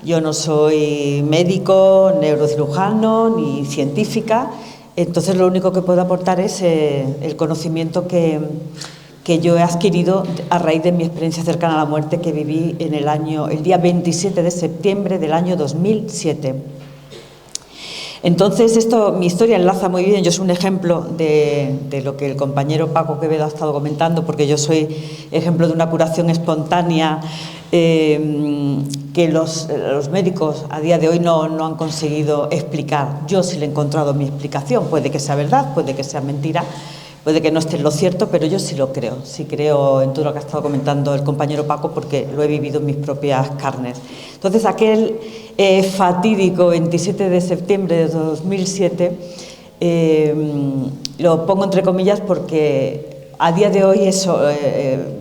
Yo no soy médico, neurocirujano ni científica, entonces lo único que puedo aportar es el conocimiento que yo he adquirido a raíz de mi experiencia cercana a la muerte que viví en el día 27 de septiembre del año 2007. Entonces, mi historia enlaza muy bien. Yo soy un ejemplo de lo que el compañero Paco Quevedo ha estado comentando, porque yo soy ejemplo de una curación espontánea que los médicos a día de hoy no han conseguido explicar. Yo sí le he encontrado mi explicación. Puede que sea verdad, puede que sea mentira, puede que no esté en lo cierto, pero yo sí lo creo. Sí creo en todo lo que ha estado comentando el compañero Paco, porque lo he vivido en mis propias carnes. Entonces, aquel fatídico 27 de septiembre de 2007, lo pongo entre comillas porque a día de hoy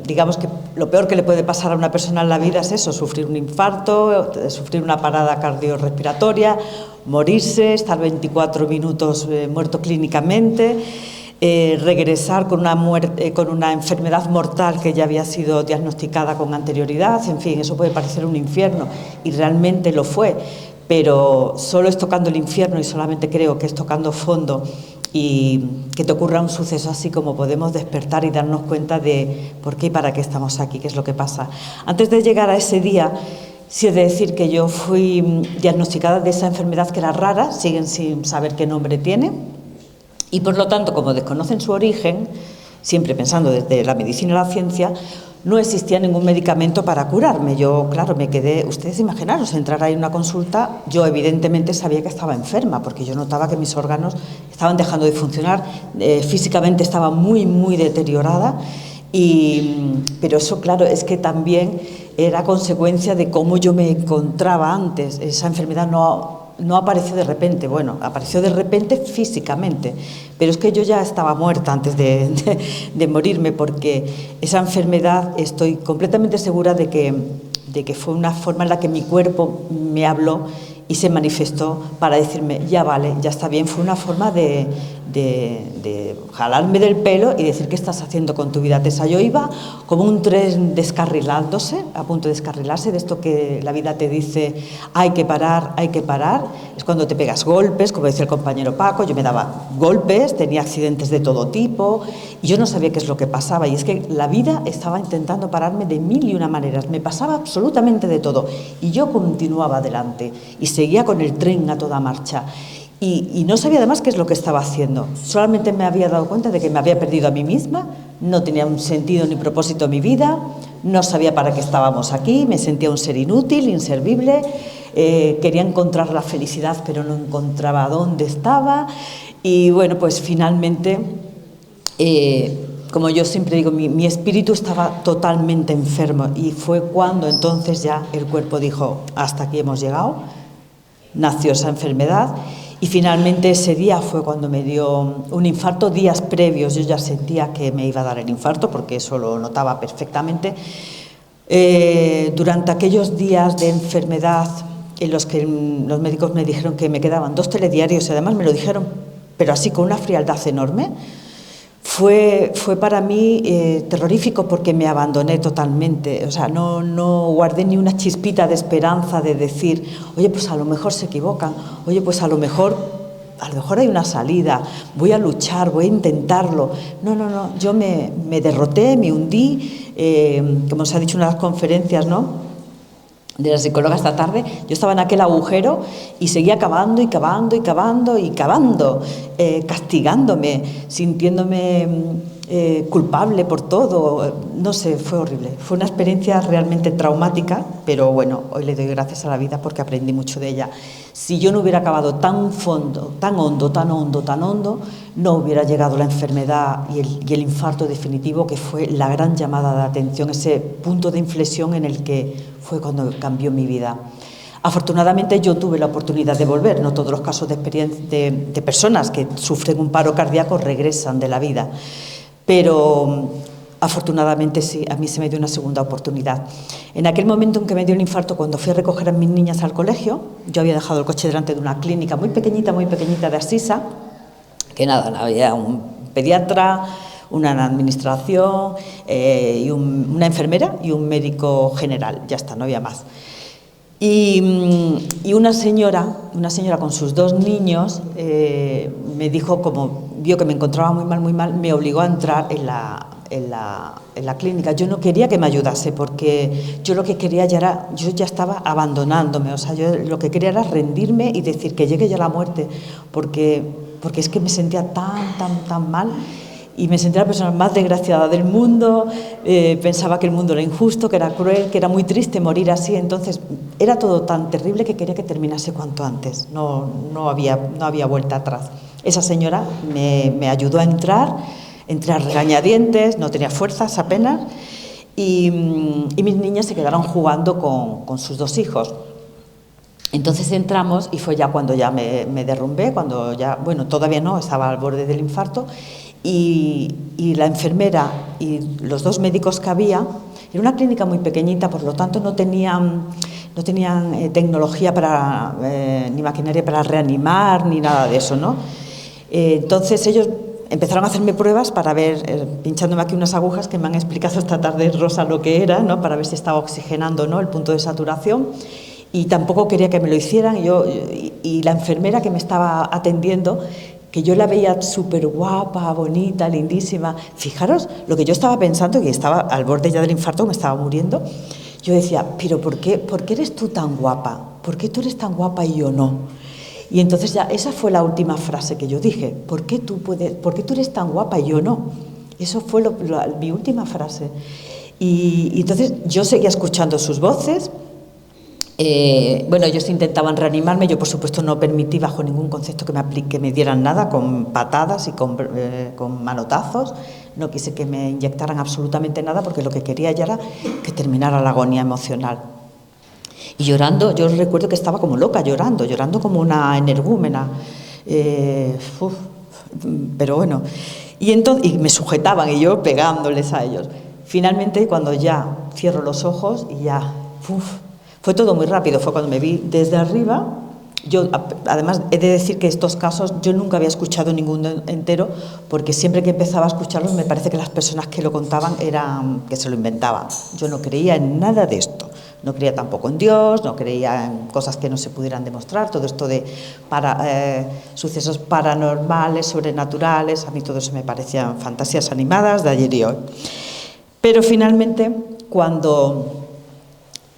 digamos que lo peor que le puede pasar a una persona en la vida es eso: sufrir un infarto, sufrir una parada cardiorrespiratoria, morirse, estar 24 minutos muerto clínicamente, regresar con una enfermedad mortal que ya había sido diagnosticada con anterioridad. En fin, eso puede parecer un infierno, y realmente lo fue, pero solo es tocando el infierno, y solamente creo que es tocando fondo y que te ocurra un suceso así como podemos despertar y darnos cuenta de por qué y para qué estamos aquí, qué es lo que pasa. Antes de llegar a ese día, sí he de decir que yo fui diagnosticada de esa enfermedad, que era rara, siguen sin saber qué nombre tiene. Y por lo tanto, como desconocen su origen, siempre pensando desde la medicina y la ciencia, no existía ningún medicamento para curarme. Yo, claro, me quedé, ustedes imaginaros, entrar ahí en una consulta, yo evidentemente sabía que estaba enferma, porque yo notaba que mis órganos estaban dejando de funcionar, físicamente estaba muy, muy deteriorada, pero eso, claro, es que también era consecuencia de cómo yo me encontraba antes. Esa enfermedad no apareció de repente, bueno, apareció de repente físicamente, pero es que yo ya estaba muerta antes de morirme, porque esa enfermedad, estoy completamente segura de que fue una forma en la que mi cuerpo me habló y se manifestó para decirme: ya vale, ya está bien. Fue una forma de jalarme del pelo y decir: ¿qué estás haciendo con tu vida, Tessa? Yo iba como un tren descarrilándose, a punto de descarrilarse, de esto que la vida te dice: hay que parar, hay que parar. Es cuando te pegas golpes, como decía el compañero Paco. Yo me daba golpes, tenía accidentes de todo tipo, y yo no sabía qué es lo que pasaba. Y es que la vida estaba intentando pararme de mil y una maneras. Me pasaba absolutamente de todo, y yo continuaba adelante y seguía con el tren a toda marcha. Y no sabía además qué es lo que estaba haciendo. Solamente me había dado cuenta de que me había perdido a mí misma, no tenía un sentido ni propósito en mi vida, no sabía para qué estábamos aquí, me sentía un ser inútil, inservible, quería encontrar la felicidad, pero no encontraba dónde estaba. Y bueno, pues finalmente, como yo siempre digo, mi espíritu estaba totalmente enfermo, y fue cuando entonces ya el cuerpo dijo: hasta aquí hemos llegado. Nació esa enfermedad. Y finalmente ese día fue cuando me dio un infarto. Días previos yo ya sentía que me iba a dar el infarto, porque eso lo notaba perfectamente. Durante aquellos días de enfermedad en los que los médicos me dijeron que me quedaban 2 telediarios, y además me lo dijeron, pero así con una frialdad enorme, fue para mí terrorífico, porque me abandoné totalmente. O sea, no guardé ni una chispita de esperanza de decir: oye, pues a lo mejor se equivocan, oye, pues a lo mejor hay una salida, voy a luchar, voy a intentarlo. No, yo me derroté, me hundí, como se ha dicho en las conferencias, ¿no?, de la psicóloga esta tarde. Yo estaba en aquel agujero y seguía cavando y cavando y cavando y cavando, castigándome, sintiéndome culpable por todo. No sé, fue horrible. Fue una experiencia realmente traumática, pero bueno, hoy le doy gracias a la vida porque aprendí mucho de ella. Si yo no hubiera acabado tan fondo, tan hondo, tan hondo, tan hondo, no hubiera llegado la enfermedad y el infarto definitivo, que fue la gran llamada de atención, ese punto de inflexión en el que fue cuando cambió mi vida. Afortunadamente yo tuve la oportunidad de volver. No todos los casos de personas que sufren un paro cardíaco regresan de la vida, pero afortunadamente sí, a mí se me dio una segunda oportunidad. En aquel momento en que me dio el infarto, cuando fui a recoger a mis niñas al colegio, yo había dejado el coche delante de una clínica muy pequeñita de Asisa, que nada, había un pediatra, una administración, y una enfermera y un médico general. Ya está, no había más. Y una señora con sus 2 niños me dijo, como vio que me encontraba muy mal, me obligó a entrar en la clínica. Yo no quería que me ayudase porque yo lo que quería yo ya estaba abandonándome, o sea, yo lo que quería era rendirme y decir que llegue ya la muerte, porque es que me sentía tan mal. Y me sentía la persona más desgraciada del mundo, pensaba que el mundo era injusto, que era cruel, que era muy triste morir así. Entonces era todo tan terrible que quería que terminase cuanto antes, no había vuelta atrás. Esa señora me ayudó a entrar, entré a regañadientes, no tenía fuerzas apenas, y mis niñas se quedaron jugando con sus 2 hijos. Entonces entramos y fue ya cuando ya me derrumbé, cuando ya, bueno, todavía no, estaba al borde del infarto. Y la enfermera y los 2 médicos que había, era una clínica muy pequeñita, por lo tanto no tenían tecnología ni maquinaria para reanimar, ni nada de eso, ¿no? Entonces ellos empezaron a hacerme pruebas para ver, pinchándome aquí unas agujas que me han explicado esta tarde, Rosa, lo que era, ¿no? Para ver si estaba oxigenando, ¿no?, el punto de saturación. Y tampoco quería que me lo hicieran. Y la enfermera que me estaba atendiendo, que yo la veía súper guapa, bonita, lindísima. Fijaros lo que yo estaba pensando, que estaba al borde ya del infarto, me estaba muriendo. Yo decía, pero ¿por qué eres tú tan guapa? ¿Por qué tú eres tan guapa y yo no? Y entonces ya esa fue la última frase que yo dije, ¿por qué tú eres tan guapa y yo no? Eso fue mi última frase. Y entonces yo seguía escuchando sus voces. Bueno, ellos intentaban reanimarme, yo por supuesto no permití bajo ningún concepto que me dieran nada, con patadas y con manotazos. No quise que me inyectaran absolutamente nada porque lo que quería ya era que terminara la agonía emocional. Y llorando, yo recuerdo que estaba como loca, llorando como una energúmena. Pero bueno, y me sujetaban y yo pegándoles a ellos. Finalmente, cuando ya cierro los ojos y ya... Fue todo muy rápido, fue cuando me vi desde arriba. Yo, además, he de decir que estos casos yo nunca había escuchado ninguno entero, porque siempre que empezaba a escucharlos me parece que las personas que lo contaban eran que se lo inventaban. Yo no creía en nada de esto, no creía tampoco en Dios, no creía en cosas que no se pudieran demostrar, todo esto de sucesos paranormales, sobrenaturales, a mí todo eso me parecían fantasías animadas de ayer y hoy. Pero finalmente, cuando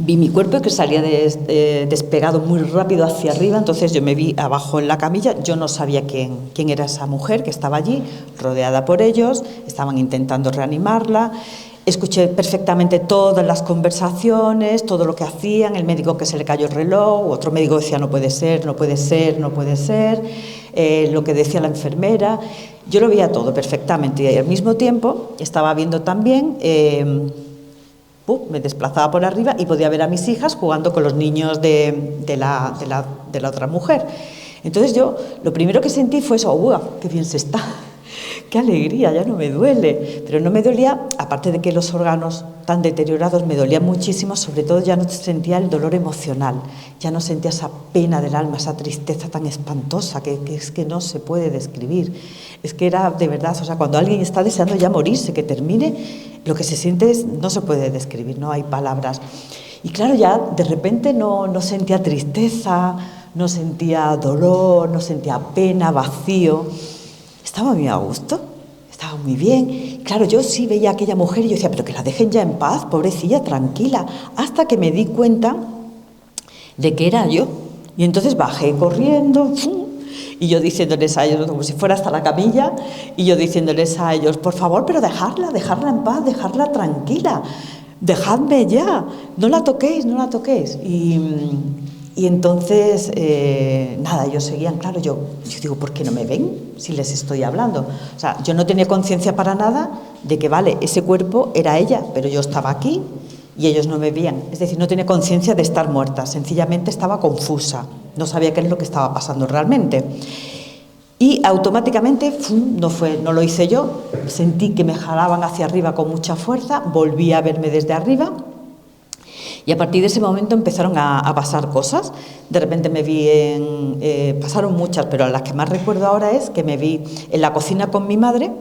vi mi cuerpo que salía despegado muy rápido hacia arriba, entonces yo me vi abajo en la camilla, yo no sabía quién era esa mujer que estaba allí, rodeada por ellos, estaban intentando reanimarla, escuché perfectamente todas las conversaciones, todo lo que hacían, el médico que se le cayó el reloj, otro médico decía no puede ser, lo que decía la enfermera, yo lo veía todo perfectamente y al mismo tiempo estaba viendo también... me desplazaba por arriba y podía ver a mis hijas jugando con los niños de la otra mujer. Entonces yo lo primero que sentí fue eso, ¡guau! ¡Qué bien se está! ¡Qué alegría! Ya no me duele. Pero no me dolía, aparte de que los órganos tan deteriorados me dolían muchísimo, sobre todo ya no sentía el dolor emocional, ya no sentía esa pena del alma, esa tristeza tan espantosa que es que no se puede describir. Es que era de verdad, o sea, cuando alguien está deseando ya morirse, que termine, lo que se siente no se puede describir, no hay palabras. Y claro, ya de repente no sentía tristeza, no sentía dolor, no sentía pena, vacío. Estaba muy a gusto, estaba muy bien. Claro, yo sí veía a aquella mujer y yo decía, pero que la dejen ya en paz, pobrecilla, tranquila. Hasta que me di cuenta de que era yo. Y entonces bajé corriendo, y yo diciéndoles a ellos, como si fuera hasta la camilla, y yo diciéndoles a ellos, por favor, pero dejarla en paz, dejarla tranquila, dejadme ya, no la toquéis. Y entonces, nada, ellos seguían, claro, yo digo, ¿por qué no me ven si les estoy hablando? O sea, yo no tenía conciencia para nada de que, vale, ese cuerpo era ella, pero yo estaba aquí y ellos no me veían. Es decir, no tenía conciencia de estar muerta, sencillamente estaba confusa, no sabía qué es lo que estaba pasando realmente. Y automáticamente, no lo hice yo, sentí que me jalaban hacia arriba con mucha fuerza, volví a verme desde arriba. Y a partir de ese momento empezaron a pasar cosas. De repente me vi pasaron muchas, pero las que más recuerdo ahora es que me vi en la cocina con mi madre,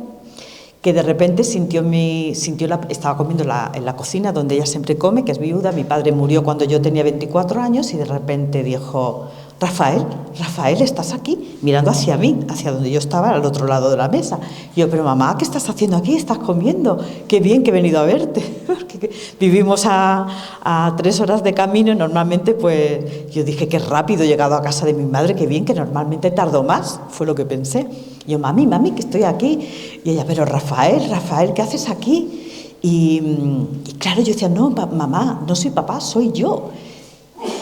que de repente estaba comiendo en la cocina donde ella siempre come, que es viuda. Mi padre murió cuando yo tenía 24 años y de repente dijo: Rafael, Rafael, ¿estás aquí? Mirando hacia mí, hacia donde yo estaba, al otro lado de la mesa. Y yo: pero mamá, ¿qué estás haciendo aquí? ¿Estás comiendo? Qué bien que he venido a verte. Porque vivimos a 3 horas de camino y normalmente, pues, yo dije: qué rápido he llegado a casa de mi madre, qué bien, que normalmente tardo más, fue lo que pensé. Y yo: mami, mami, que estoy aquí. Y ella: pero Rafael, Rafael, ¿qué haces aquí? Y claro, yo decía: no, mamá, no soy papá, soy yo.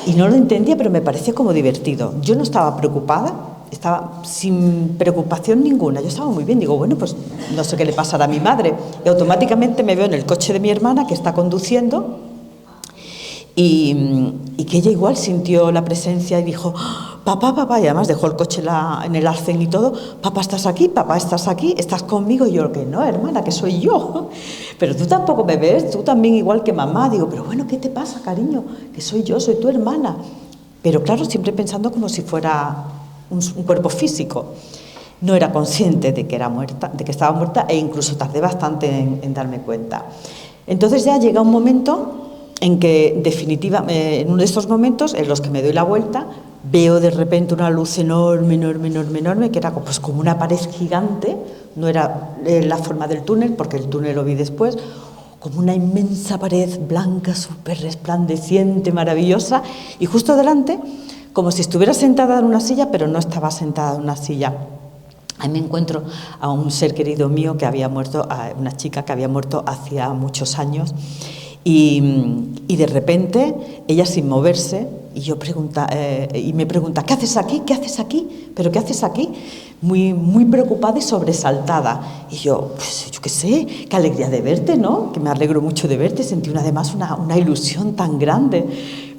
Y no lo entendía, pero me parecía como divertido. Yo no estaba preocupada, estaba sin preocupación ninguna. Yo estaba muy bien. Digo: bueno, pues no sé qué le pasará a mi madre. Y automáticamente me veo en el coche de mi hermana, que está conduciendo, y que ella igual sintió la presencia y dijo: papá, papá, y además dejó el coche en el arcén y todo. Papá, ¿estás aquí? Papá, ¿estás aquí? ¿Estás conmigo? Y yo: que no, hermana, que soy yo. Pero tú tampoco me ves, tú también igual que mamá. Digo: pero bueno, ¿qué te pasa, cariño? Que soy yo, soy tu hermana. Pero claro, siempre pensando como si fuera un cuerpo físico. No era consciente de que era muerta, de que estaba muerta, e incluso tardé bastante en darme cuenta. Entonces ya llega un momento en que en uno de estos momentos en los que me doy la vuelta, veo de repente una luz enorme, enorme, enorme, enorme, que era pues como una pared gigante. No era la forma del túnel, porque el túnel lo vi después, como una inmensa pared blanca, súper resplandeciente, maravillosa, y justo delante, como si estuviera sentada en una silla, pero no estaba sentada en una silla. Ahí me encuentro a un ser querido mío que había muerto, a una chica que había muerto hacía muchos años. Y de repente, ella sin moverse, y me pregunta: ¿qué haces aquí? ¿Qué haces aquí? ¿Pero qué haces aquí? Muy, muy preocupada y sobresaltada. Y yo: pues yo qué sé, qué alegría de verte, ¿no? Que me alegro mucho de verte. Sentí además una ilusión tan grande.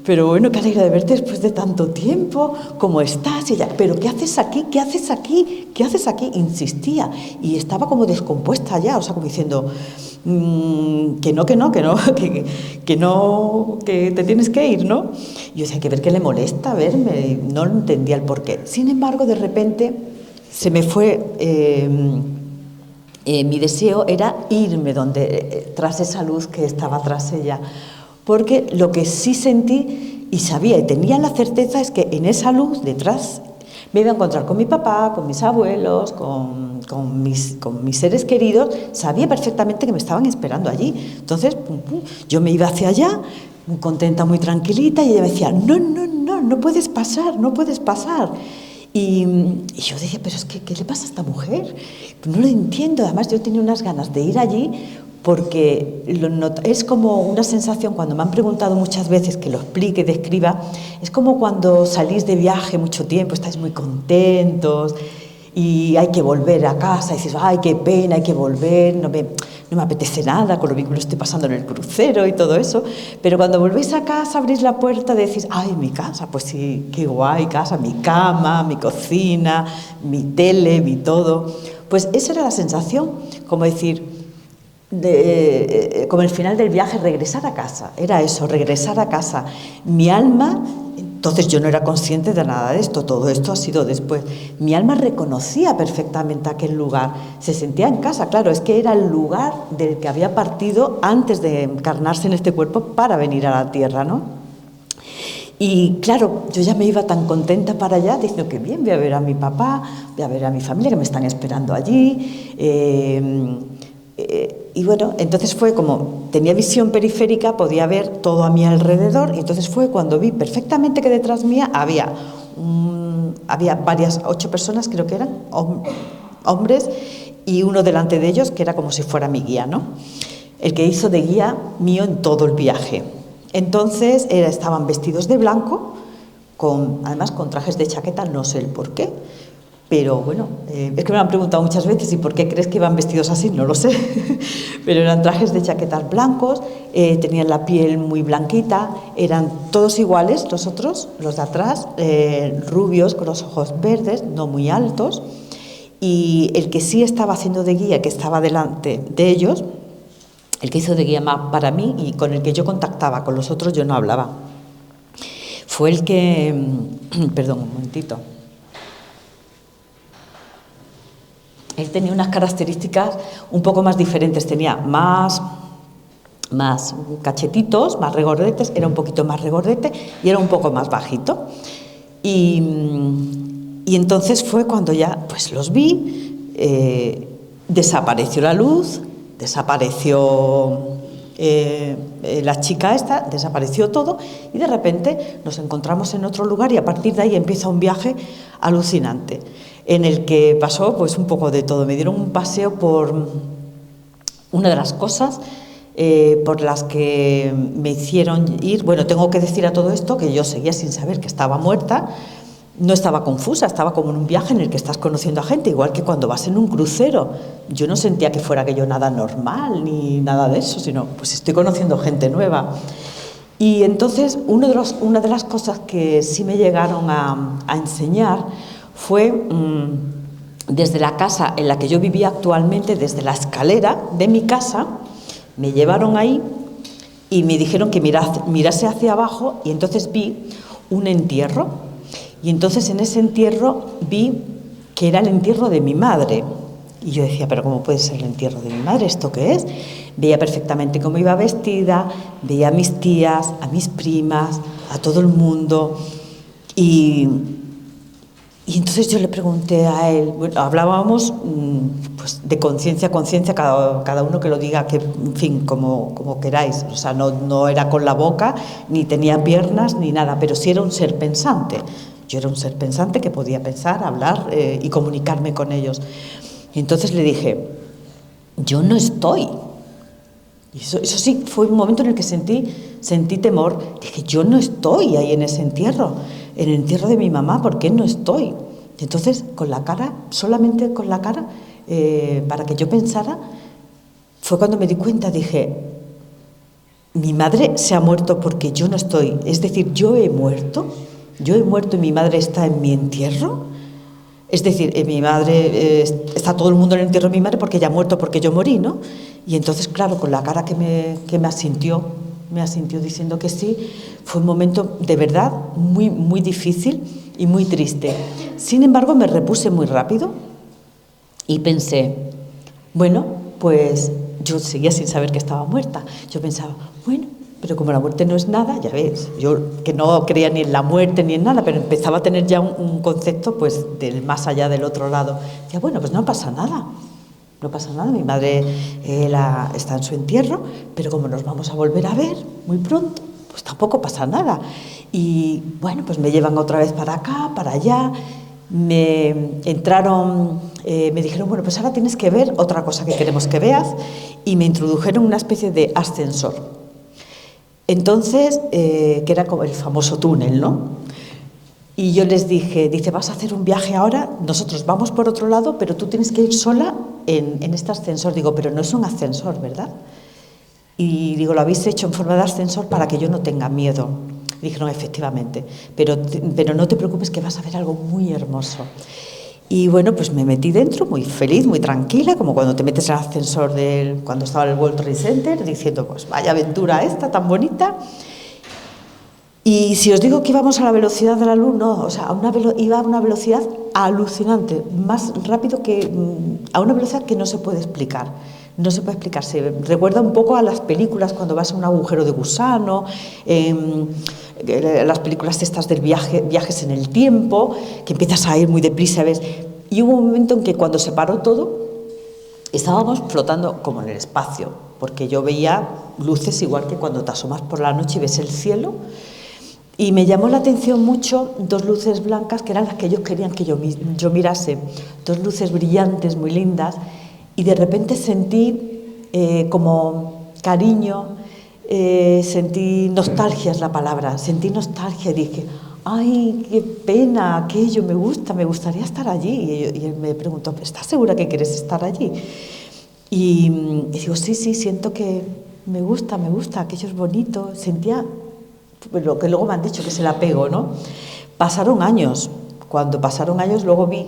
Pero bueno, qué alegría de verte después de tanto tiempo. ¿Cómo estás? Y ella: ¿pero qué haces aquí? ¿Qué haces aquí? ¿Qué haces aquí? Insistía. Y estaba como descompuesta ya, o sea, como diciendo: que no, que te tienes que ir, ¿no? Y yo decía: hay que ver qué le molesta verme. No entendía el porqué. Sin embargo, de repente se me fue. Mi deseo era irme tras esa luz que estaba tras ella, porque lo que sí sentí y sabía y tenía la certeza es que en esa luz detrás me iba a encontrar con mi papá, con mis abuelos, con mis seres queridos. Sabía perfectamente que me estaban esperando allí. Entonces, yo me iba hacia allá, muy contenta, muy tranquilita, y ella me decía: no puedes pasar, no puedes pasar. Y yo dije: pero es que, ¿qué le pasa a esta mujer? No lo entiendo. Además, yo tenía unas ganas de ir allí, porque es como una sensación, cuando me han preguntado muchas veces que lo explique, describa, es como cuando salís de viaje mucho tiempo, estáis muy contentos y hay que volver a casa, y dices: ay, qué pena, hay que volver, no me apetece nada con lo bien que lo estoy pasando en el crucero y todo eso. Pero cuando volvéis a casa, abrís la puerta, decís: ay, mi casa, pues sí, qué guay casa, mi cama, mi cocina, mi tele, mi todo. Pues esa era la sensación, como decir, como el final del viaje, regresar a casa. Era eso, regresar a casa. Mi alma, entonces yo no era consciente de nada de esto, todo esto ha sido después. Mi alma reconocía perfectamente aquel lugar, se sentía en casa. Claro, es que era el lugar del que había partido antes de encarnarse en este cuerpo para venir a la tierra, ¿no? Y claro, yo ya me iba tan contenta para allá, diciendo: que bien, voy a ver a mi papá, voy a ver a mi familia, que me están esperando allí. Y bueno, entonces fue como tenía visión periférica, podía ver todo a mi alrededor, y entonces fue cuando vi perfectamente que detrás mía había 8 personas, creo que eran hombres, y uno delante de ellos que era como si fuera mi guía, ¿no? El que hizo de guía mío en todo el viaje. Entonces estaban vestidos de blanco, además con trajes de chaqueta, no sé el por qué. Pero bueno, es que me lo han preguntado muchas veces: ¿y por qué crees que iban vestidos así? No lo sé. Pero eran trajes de chaquetas blancos, tenían la piel muy blanquita, eran todos iguales, los de atrás, rubios, con los ojos verdes, no muy altos. Y el que sí estaba haciendo de guía, que estaba delante de ellos, el que hizo de guía para mí y con el que yo contactaba, con los otros yo no hablaba, fue el que... Perdón, un momentito. él tenía unas características un poco más diferentes, tenía más cachetitos, más regordetes, era un poquito más regordete y era un poco más bajito. Y entonces fue cuando ya pues los vi, desapareció la luz, desapareció la chica esta, desapareció todo y de repente nos encontramos en otro lugar y a partir de ahí empieza un viaje alucinante en el que pasó pues un poco de todo. Me dieron un paseo por una de las cosas por las que me hicieron ir. Bueno, tengo que decir a todo esto que yo seguía sin saber que estaba muerta. No estaba confusa, estaba como en un viaje en el que estás conociendo a gente, igual que cuando vas en un crucero. Yo no sentía que fuera aquello nada normal ni nada de eso, sino pues estoy conociendo gente nueva. Y entonces una de las cosas que sí me llegaron a enseñar fue desde la casa en la que yo vivía actualmente, desde la escalera de mi casa, me llevaron ahí y me dijeron que mirase hacia abajo y entonces vi un entierro. Y entonces en ese entierro vi que era el entierro de mi madre. Y yo decía, pero ¿cómo puede ser el entierro de mi madre? ¿Esto qué es? Veía perfectamente cómo iba vestida, veía a mis tías, a mis primas, a todo el mundo. Y entonces yo le pregunté a él, bueno, hablábamos pues, de conciencia a conciencia, cada uno que lo diga, que, en fin, como queráis. O sea, no era con la boca, ni tenía piernas, ni nada, pero sí era un ser pensante. Yo era un ser pensante que podía pensar, hablar y comunicarme con ellos. Y entonces le dije, yo no estoy. Y eso sí, fue un momento en el que sentí temor. Dije, yo no estoy ahí en ese entierro, en el entierro de mi mamá, ¿por qué no estoy? Y entonces, con la cara, solamente con la cara, para que yo pensara, fue cuando me di cuenta, dije, mi madre se ha muerto porque yo no estoy. Es decir, yo he muerto y mi madre está en mi entierro. Es decir, mi madre, está todo el mundo en el entierro de mi madre porque ella ha muerto, porque yo morí, ¿no? Y entonces, claro, con la cara que me asintió diciendo que sí, fue un momento de verdad muy, muy difícil y muy triste. Sin embargo, me repuse muy rápido y pensé, bueno, pues yo seguía sin saber que estaba muerta. Yo pensaba, bueno, pero como la muerte no es nada, ya ves, yo que no creía ni en la muerte ni en nada, pero empezaba a tener ya un concepto pues del más allá, del otro lado. Decía, bueno, pues no pasa nada, mi madre está en su entierro, pero como nos vamos a volver a ver muy pronto, pues tampoco pasa nada. Y bueno, pues me llevan otra vez para acá, para allá, me dijeron, bueno, pues ahora tienes que ver otra cosa que queremos que veas, y me introdujeron una especie de ascensor. Entonces, que era como el famoso túnel, ¿no? Y yo les dije, dice, vas a hacer un viaje ahora, nosotros vamos por otro lado, pero tú tienes que ir sola en este ascensor. Digo, pero no es un ascensor, ¿verdad? Y digo, lo habéis hecho en forma de ascensor para que yo no tenga miedo. Y dijeron, efectivamente, pero no te preocupes que vas a ver algo muy hermoso. Y bueno, pues me metí dentro, muy feliz, muy tranquila, como cuando te metes en el ascensor cuando estaba en el World Trade Center, diciendo, pues vaya aventura esta, tan bonita. Y si os digo que íbamos a la velocidad de la luz, no, o sea, iba a una velocidad alucinante, más rápido a una velocidad que no se puede explicar. No se puede explicar, se recuerda un poco a las películas cuando vas a un agujero de gusano, las películas estas del viajes en el tiempo, que empiezas a ir muy deprisa, ¿ves? Y hubo un momento en que cuando se paró todo, estábamos flotando como en el espacio, porque yo veía luces igual que cuando te asomas por la noche y ves el cielo. Y me llamó la atención mucho dos luces blancas que eran las que ellos querían que yo mirase, dos luces brillantes, muy lindas, y de repente sentí como cariño, sentí nostalgia es la palabra, sentí nostalgia y dije, ay, qué pena, aquello, me gustaría estar allí. Y él me preguntó, ¿estás segura que quieres estar allí? Y digo, sí, siento que me gusta, aquello es bonito, sentía lo que luego me han dicho, que es el apego, ¿no? Pasaron años. Cuando pasaron años, luego vi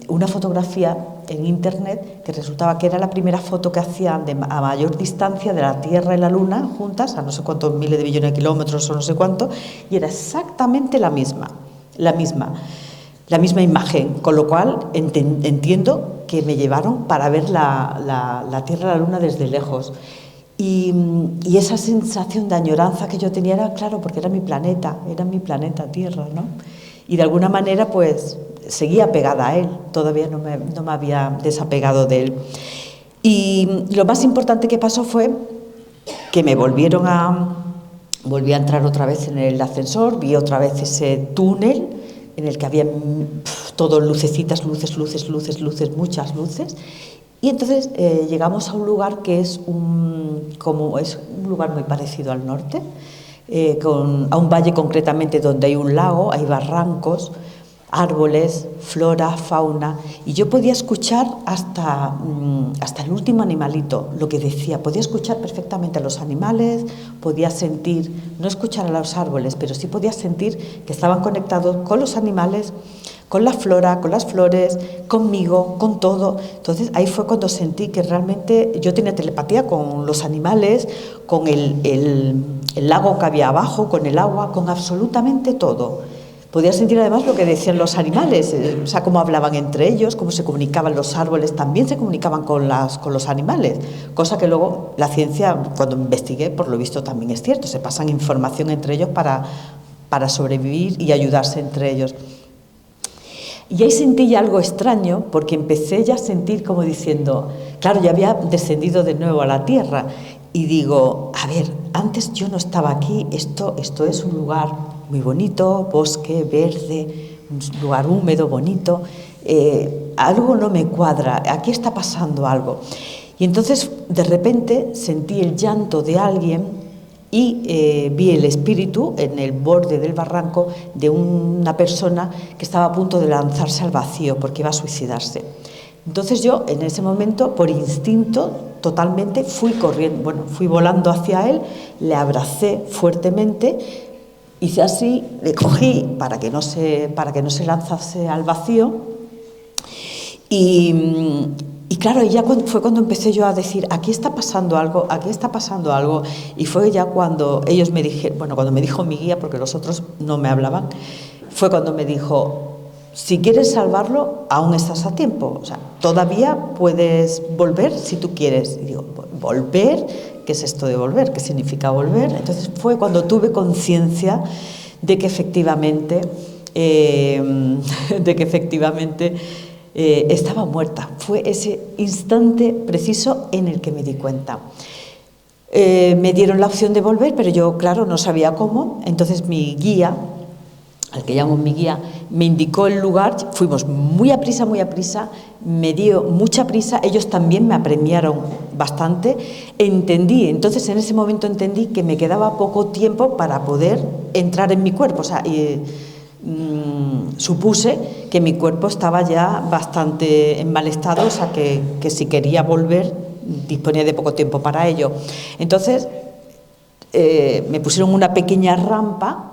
una fotografía en internet que resultaba que era la primera foto que hacían a mayor distancia de la Tierra y la Luna juntas, a no sé cuántos miles de millones de kilómetros o no sé cuánto, y era exactamente la misma. la misma imagen, con lo cual entiendo que me llevaron para ver la Tierra y la Luna desde lejos. Y esa sensación de añoranza que yo tenía era, claro, porque era mi planeta Tierra, ¿no? Y de alguna manera, pues, seguía pegada a él, todavía no me había desapegado de él. Y lo más importante que pasó fue que me volví a entrar otra vez en el ascensor, vi otra vez ese túnel en el que había todo lucecitas, luces, muchas luces. Y entonces llegamos a un lugar que es un lugar muy parecido al norte, a un valle concretamente donde hay un lago, hay barrancos, árboles, flora, fauna, y yo podía escuchar hasta el último animalito, lo que decía, podía escuchar perfectamente a los animales, podía sentir, no escuchar a los árboles, pero sí podía sentir que estaban conectados con los animales, con la flora, con las flores, conmigo, con todo. Entonces ahí fue cuando sentí que realmente yo tenía telepatía con los animales, con el lago que había abajo, con el agua, con absolutamente todo. Podía sentir además lo que decían los animales, o sea, cómo hablaban entre ellos, cómo se comunicaban los árboles, también se comunicaban con los animales, cosa que luego la ciencia, cuando investigué, por lo visto también es cierto, se pasan información entre ellos para sobrevivir y ayudarse entre ellos. Y ahí sentí ya algo extraño, porque empecé ya a sentir como diciendo, claro, ya había descendido de nuevo a la tierra, y digo, a ver, antes yo no estaba aquí, esto es un lugar muy bonito, bosque, verde, un lugar húmedo, bonito, algo no me cuadra, aquí está pasando algo. Y entonces de repente sentí el llanto de alguien y vi el espíritu en el borde del barranco de una persona que estaba a punto de lanzarse al vacío porque iba a suicidarse. Entonces yo en ese momento, por instinto, totalmente fui corriendo, fui volando hacia él, le abracé fuertemente, hice así, le cogí para que no se lanzase al vacío y claro, ya fue cuando empecé yo a decir, aquí está pasando algo, y fue ya cuando ellos me dijeron, cuando me dijo mi guía, porque los otros no me hablaban, fue cuando me dijo, si quieres salvarlo, aún estás a tiempo, o sea, todavía puedes volver si tú quieres. Y digo, ¿volver? ¿Qué es esto de volver? ¿Qué significa volver? Entonces fue cuando tuve conciencia de que efectivamente estaba muerta. Fue ese instante preciso en el que me di cuenta. Me dieron la opción de volver, pero yo, claro, no sabía cómo. Entonces mi guía, al que llamo mi guía, me indicó el lugar, fuimos muy a prisa, me dio mucha prisa, ellos también me apremiaron bastante, entonces en ese momento entendí que me quedaba poco tiempo para poder entrar en mi cuerpo, o sea, supuse que mi cuerpo estaba ya bastante en mal estado, o sea, que si quería volver disponía de poco tiempo para ello. Entonces me pusieron una pequeña rampa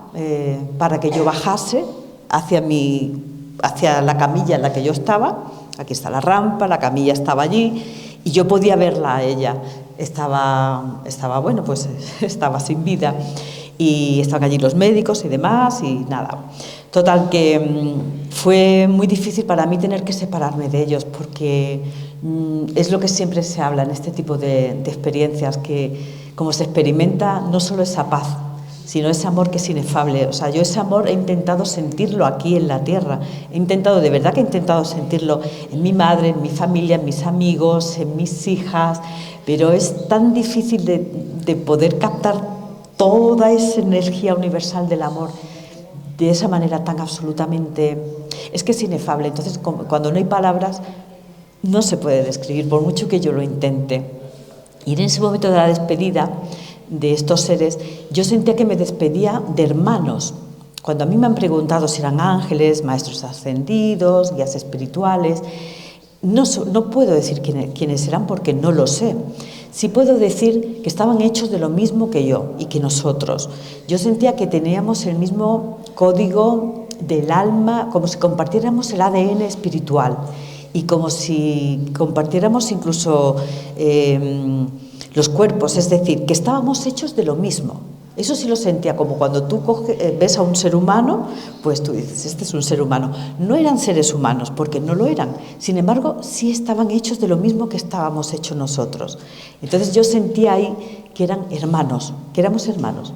para que yo bajase hacia la camilla en la que yo estaba. Aquí está la rampa, la camilla estaba allí y yo podía verla a ella. Estaba sin vida y estaban allí los médicos y demás y nada. Total, que fue muy difícil para mí tener que separarme de ellos porque es lo que siempre se habla en este tipo de experiencias, que como se experimenta no solo esa paz, sino ese amor que es inefable. O sea, yo ese amor he intentado sentirlo aquí en la tierra, de verdad que he intentado sentirlo en mi madre, en mi familia, en mis amigos, en mis hijas, pero es tan difícil de poder captar toda esa energía universal del amor de esa manera tan absolutamente... Es que es inefable. Entonces, cuando no hay palabras, no se puede describir, por mucho que yo lo intente. Y en ese momento de la despedida de estos seres, yo sentía que me despedía de hermanos. Cuando a mí me han preguntado si eran ángeles, maestros ascendidos, guías espirituales, no puedo decir quiénes eran porque no lo sé. Sí puedo decir que estaban hechos de lo mismo que yo y que nosotros. Yo sentía que teníamos el mismo código del alma, como si compartiéramos el ADN espiritual y como si compartiéramos incluso los cuerpos, es decir, que estábamos hechos de lo mismo. Eso sí lo sentía, como cuando tú ves a un ser humano, pues tú dices, este es un ser humano. No eran seres humanos, porque no lo eran. Sin embargo, sí estaban hechos de lo mismo que estábamos hechos nosotros. Entonces yo sentía ahí que eran hermanos, que éramos hermanos.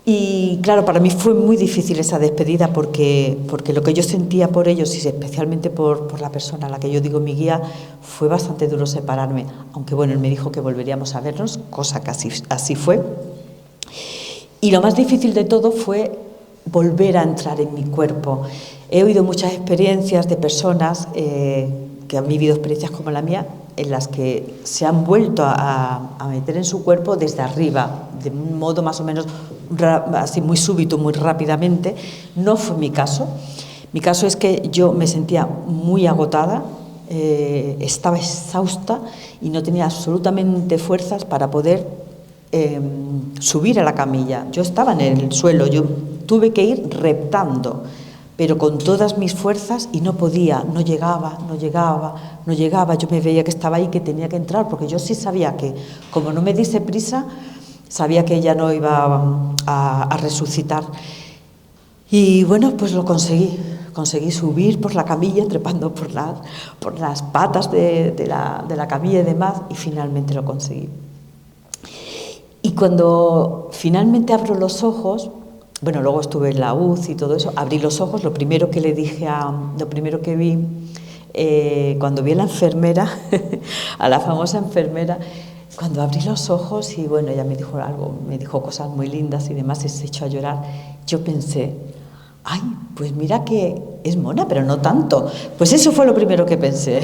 Y claro, para mí fue muy difícil esa despedida porque lo que yo sentía por ellos y especialmente por la persona a la que yo digo mi guía, fue bastante duro separarme, aunque bueno, él me dijo que volveríamos a vernos, cosa que así fue. Y lo más difícil de todo fue volver a entrar en mi cuerpo. He oído muchas experiencias de personas que han vivido experiencias como la mía, en las que se han vuelto a meter en su cuerpo desde arriba, de un modo más o menos así muy súbito, muy rápidamente. No fue mi caso. Mi caso es que yo me sentía muy agotada, estaba exhausta y no tenía absolutamente fuerzas para poder subir a la camilla. Yo estaba en el suelo, yo tuve que ir reptando, pero con todas mis fuerzas, y no podía, no llegaba. Yo me veía que estaba ahí, que tenía que entrar, porque yo sí sabía que, como no me diese prisa, sabía que ella no iba a resucitar. Y bueno, pues lo conseguí subir por la camilla, trepando por las patas de la camilla y demás, y finalmente lo conseguí. Y cuando finalmente abro los ojos, bueno, luego estuve en la UCI y todo eso, abrí los ojos, lo primero que vi, cuando vi a la enfermera, a la famosa enfermera, cuando abrí los ojos y bueno, ella me dijo cosas muy lindas y demás, y se echó a llorar, yo pensé, ay, pues mira que es mona, pero no tanto. Pues eso fue lo primero que pensé.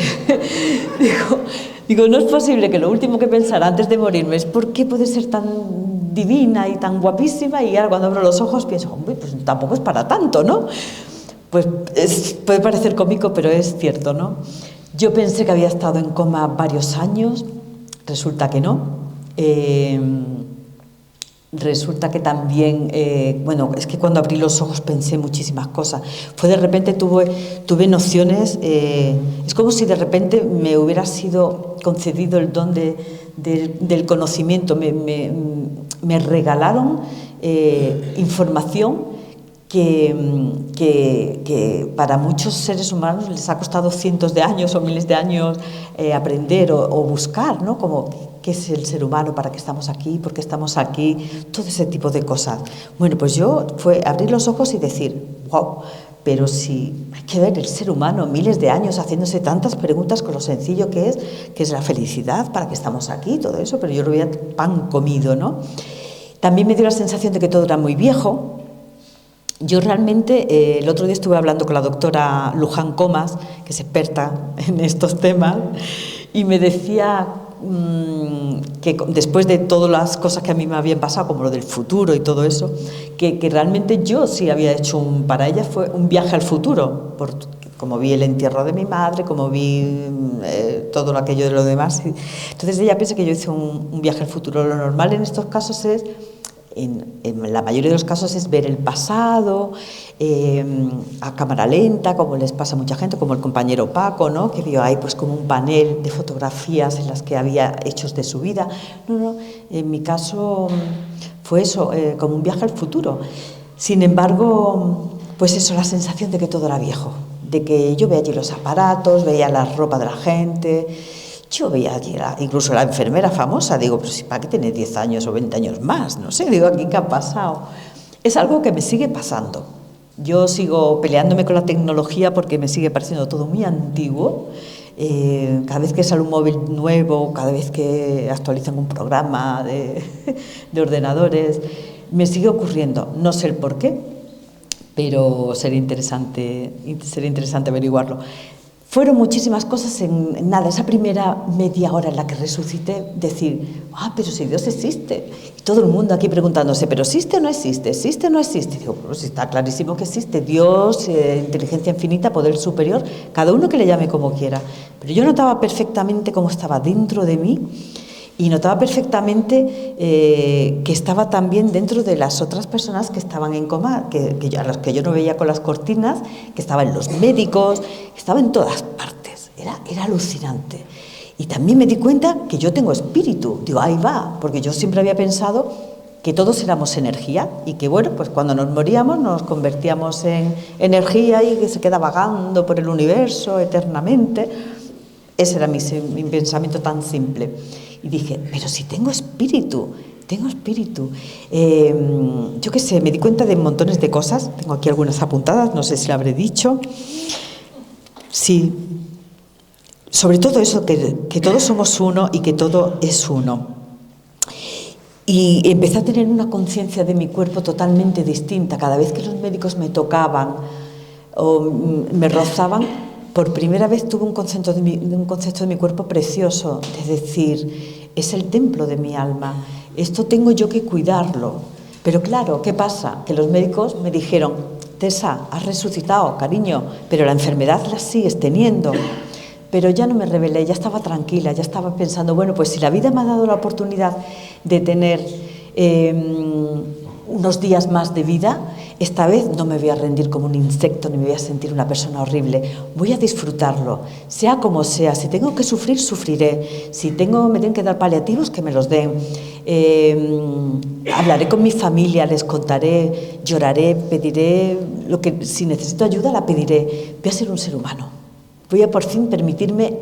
Digo, no es posible que lo último que pensara antes de morirme es ¿por qué puede ser tan divina y tan guapísima? Y ahora cuando abro los ojos pienso, hombre, pues tampoco es para tanto, ¿no? Pues puede parecer cómico, pero es cierto, ¿no? Yo pensé que había estado en coma varios años, resulta que no. Resulta que también, bueno, es que cuando abrí los ojos pensé muchísimas cosas. Fue de repente tuve nociones, es como si de repente me hubiera sido concedido el don del conocimiento. Me regalaron información que para muchos seres humanos les ha costado cientos de años o miles de años aprender o buscar, ¿no? Como qué es el ser humano, para qué estamos aquí, por qué estamos aquí, todo ese tipo de cosas. Bueno, pues fue abrir los ojos y decir, wow, pero si hay que ver el ser humano, miles de años haciéndose tantas preguntas con lo sencillo que es la felicidad, para qué estamos aquí, todo eso, pero yo lo veía pan comido, ¿no? También me dio la sensación de que todo era muy viejo. Yo realmente, el otro día estuve hablando con la doctora Luján Comas, que es experta en estos temas, y me decía que después de todas las cosas que a mí me habían pasado, como lo del futuro y todo eso, que realmente yo sí había hecho para ella fue un viaje al futuro, como vi el entierro de mi madre, como vi todo aquello de lo demás. Entonces ella piensa que yo hice un viaje al futuro. Lo normal en estos casos es, en la mayoría de los casos, es ver el pasado a cámara lenta, como les pasa a mucha gente, como el compañero Paco, ¿no? Que vio ahí pues como un panel de fotografías en las que había hechos de su vida. No, en mi caso fue eso, como un viaje al futuro. Sin embargo, pues eso, la sensación de que todo era viejo, de que yo veía allí los aparatos, veía la ropa de la gente. Yo veía allí incluso la enfermera famosa, digo, pero si para qué tiene 10 años o 20 años más, no sé, digo, ¿aquí qué ha pasado? Es algo que me sigue pasando. Yo sigo peleándome con la tecnología porque me sigue pareciendo todo muy antiguo. Cada vez que sale un móvil nuevo, cada vez que actualizan un programa de ordenadores, me sigue ocurriendo, no sé el por qué, pero sería interesante averiguarlo. Fueron muchísimas cosas en nada, esa primera media hora en la que resucité, decir, pero si Dios existe. Y todo el mundo aquí preguntándose, ¿pero existe o no existe? ¿Existe o no existe? Y digo, pues está clarísimo que existe. Dios, inteligencia infinita, poder superior, cada uno que le llame como quiera. Pero yo notaba perfectamente cómo estaba dentro de mí y notaba perfectamente que estaba también dentro de las otras personas que estaban en coma, a las que yo no veía con las cortinas, que estaban los médicos, estaba en todas partes, era alucinante. Y también me di cuenta que yo tengo espíritu, digo, ahí va, porque yo siempre había pensado que todos éramos energía y que, bueno, pues cuando nos moríamos nos convertíamos en energía y que se queda vagando por el universo eternamente. Ese era mi pensamiento tan simple. Y dije, pero si tengo espíritu, yo qué sé, me di cuenta de montones de cosas. Tengo aquí algunas apuntadas, no sé si lo habré dicho. Sí, sobre todo eso, que todos somos uno y que todo es uno. Y empecé a tener una conciencia de mi cuerpo totalmente distinta. Cada vez que los médicos me tocaban o me rozaban, por primera vez tuve un concepto de mi cuerpo precioso, de decir, es el templo de mi alma, esto tengo yo que cuidarlo. Pero claro, ¿qué pasa? Que los médicos me dijeron, Tessa, has resucitado, cariño, pero la enfermedad la sigues teniendo. Pero ya no me rebelé, ya estaba tranquila, ya estaba pensando, bueno, pues si la vida me ha dado la oportunidad de tener unos días más de vida, esta vez no me voy a rendir como un insecto ni me voy a sentir una persona horrible, voy a disfrutarlo, sea como sea. Si tengo que sufrir, sufriré, si me tienen que dar paliativos, que me los den, hablaré con mi familia, les contaré, lloraré, pediré, si necesito ayuda la pediré, voy a ser un ser humano. Voy a por fin permitirme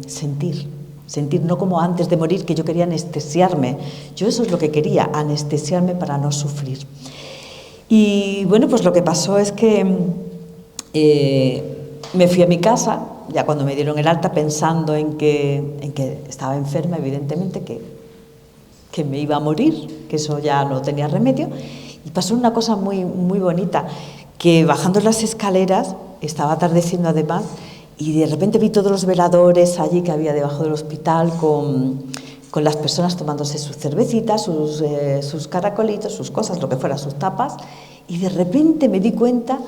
sentir, no como antes de morir, que yo quería anestesiarme. Yo eso es lo que quería, anestesiarme para no sufrir. Y bueno, pues lo que pasó es que me fui a mi casa, ya cuando me dieron el alta, pensando en que estaba enferma, evidentemente, que me iba a morir, que eso ya no tenía remedio. Y pasó una cosa muy, muy bonita, que bajando las escaleras, estaba atardeciendo además, y de repente vi todos los veladores allí que había debajo del hospital con las personas tomándose sus cervecitas, sus caracolitos, sus cosas, lo que fuera, sus tapas, y de repente me di cuenta,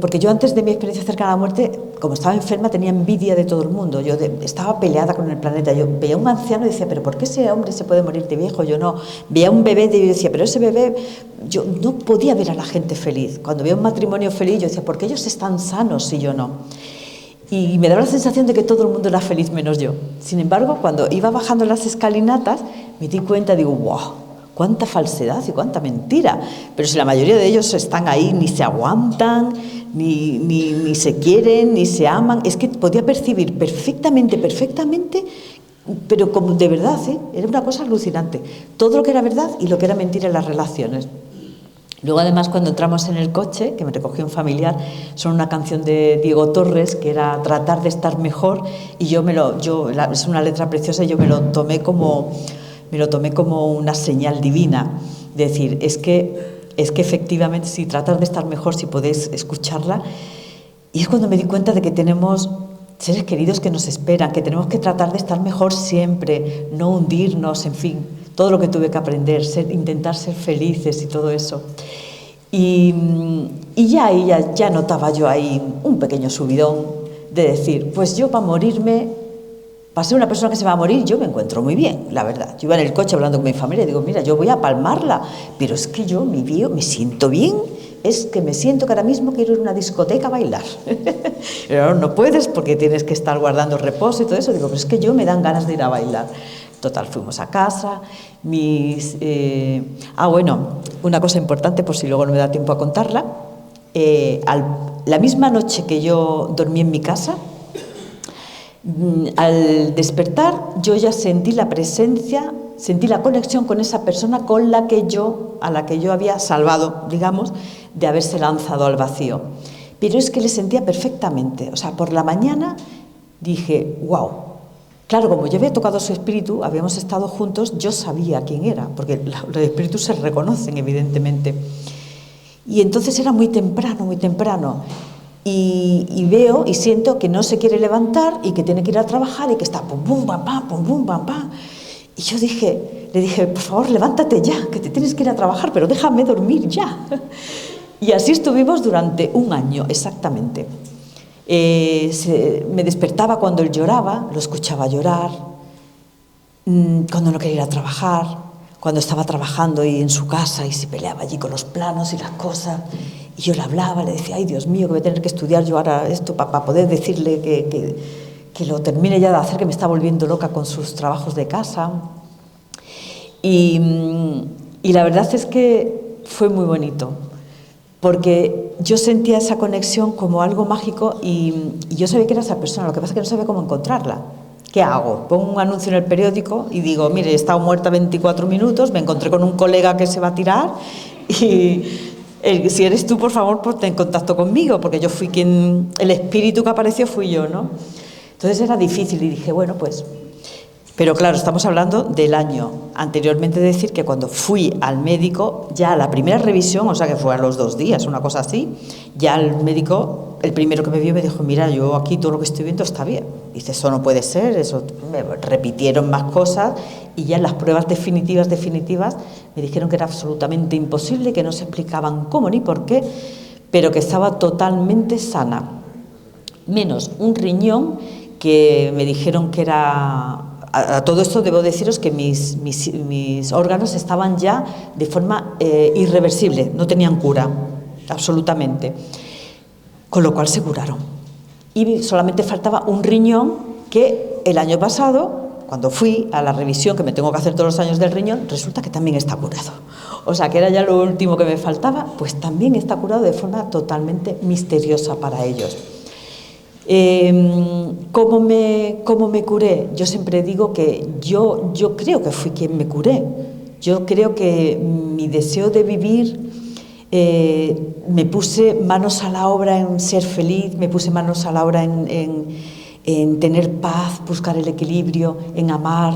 porque yo antes de mi experiencia cercana a la muerte, como estaba enferma, tenía envidia de todo el mundo, estaba peleada con el planeta. Yo veía a un anciano y decía, pero ¿por qué ese hombre se puede morir de viejo? Yo no. Veía a un bebé y yo decía, pero ese bebé, yo no podía ver a la gente feliz. Cuando veía un matrimonio feliz, yo decía, ¿por qué ellos están sanos y yo no? Y me daba la sensación de que todo el mundo era feliz menos yo. Sin embargo, cuando iba bajando las escalinatas, me di cuenta, digo, wow, cuánta falsedad y cuánta mentira. Pero si la mayoría de ellos están ahí, ni se aguantan, ni se quieren, ni se aman. Es que podía percibir perfectamente, pero como de verdad, era una cosa alucinante. Todo lo que era verdad y lo que era mentira en las relaciones. Luego, además, cuando entramos en el coche, que me recogió un familiar, son una canción de Diego Torres, que era Tratar de estar mejor, y es una letra preciosa, y yo me lo tomé como una señal divina. De decir, es que efectivamente, si tratar de estar mejor, si podéis escucharla. Y es cuando me di cuenta de que tenemos seres queridos que nos esperan, que tenemos que tratar de estar mejor siempre, no hundirnos, en fin, todo lo que tuve que aprender, intentar ser felices y todo eso. Y ya notaba yo ahí un pequeño subidón de decir, pues yo para morirme, para ser una persona que se va a morir, yo me encuentro muy bien, la verdad. Yo iba en el coche hablando con mi familia y digo, mira, yo voy a palmarla, pero es que yo me siento bien, es que me siento que ahora mismo quiero ir a una discoteca a bailar. Pero no puedes porque tienes que estar guardando reposo y todo eso. Digo, pero es que yo me dan ganas de ir a bailar. Total, fuimos a casa. Bueno, una cosa importante, por si luego no me da tiempo a contarla. La misma noche que yo dormí en mi casa, al despertar yo ya sentí la presencia, sentí la conexión con esa persona a la que yo había salvado, digamos, de haberse lanzado al vacío. Pero es que le sentía perfectamente. O sea, por la mañana dije, wow. Claro, como yo había tocado su espíritu, habíamos estado juntos, yo sabía quién era, porque los espíritus se reconocen, evidentemente. Y entonces era muy temprano. Y veo y siento que no se quiere levantar y que tiene que ir a trabajar y que está pum, pum, pam, pam, pum, pum, pam, pam. Y yo le dije, por favor, levántate ya, que te tienes que ir a trabajar, pero déjame dormir ya. Y así estuvimos durante un año, exactamente. Me despertaba cuando él lloraba, lo escuchaba llorar, cuando no quería ir a trabajar, cuando estaba trabajando y en su casa y se peleaba allí con los planos y las cosas. Y yo le hablaba, le decía, ay Dios mío, que voy a tener que estudiar yo ahora esto para poder decirle que lo termine ya de hacer, que me está volviendo loca con sus trabajos de casa. Y la verdad es que fue muy bonito, porque yo sentía esa conexión como algo mágico y yo sabía que era esa persona, lo que pasa es que no sabía cómo encontrarla. ¿Qué hago? Pongo un anuncio en el periódico y digo, mire, he estado muerta 24 minutos, me encontré con un colega que se va a tirar y si eres tú, por favor, ponte en contacto conmigo, porque yo fui el espíritu que apareció fui yo, ¿no? Entonces era difícil y dije, bueno, pues... Pero claro, estamos hablando del año. Anteriormente decir que cuando fui al médico, ya a la primera revisión, o sea que fue a los 2 días, una cosa así, ya el médico, el primero que me vio me dijo, mira, yo aquí todo lo que estoy viendo está bien. Dice, eso no puede ser, eso. Me repitieron más cosas y ya en las pruebas definitivas me dijeron que era absolutamente imposible, que no se explicaban cómo ni por qué, pero que estaba totalmente sana. Menos un riñón que me dijeron que era... A todo esto debo deciros que mis órganos estaban ya de forma irreversible, no tenían cura, absolutamente. Con lo cual se curaron. Y solamente faltaba un riñón que el año pasado, cuando fui a la revisión que me tengo que hacer todos los años del riñón, resulta que también está curado. O sea, que era ya lo último que me faltaba, pues también está curado de forma totalmente misteriosa para ellos. ¿Cómo me curé? Yo siempre digo que yo creo que fui quien me curé. Yo creo que mi deseo de vivir, me puse manos a la obra en ser feliz, me puse manos a la obra en tener paz, buscar el equilibrio, en amar,